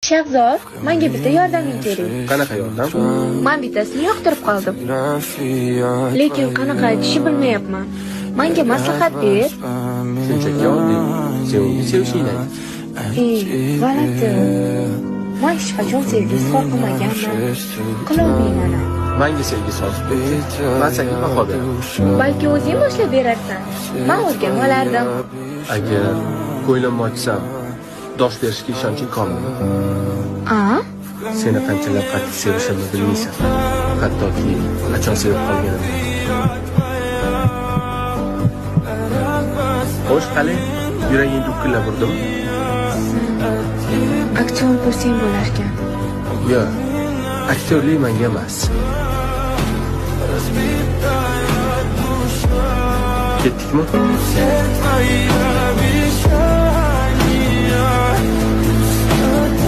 Shahzod, menga bitta yordaming kerak. Qanaqa yordam? Men bittasini yoqtirib qoldim. Lekin qanaqa aytishni bilmayapman. Menga maslahat ber. Shunchaki oddiy. Sen uni sevishingni ayt. G'alati. Men hech qachon sevgi izhor qilmaganman. Qilolmayman. Menga sevgi so'z ber. Men senga baho beraman. Balki o'zing boshlab berarsan. Men o'rganib olardim. Agar ko'nglimni ochsam, dosh berishga ishonching komilmi? Seni qanchalar qattiq sevishimni bilmaysan. Hattoki qachon sevib qolganimni. Xo'sh, qani? Yuraging dukkillab urdimi? Aktyor bo'lsang bo'larkan. Yo'q. Aktyorlik menga emas. Ketdikmi?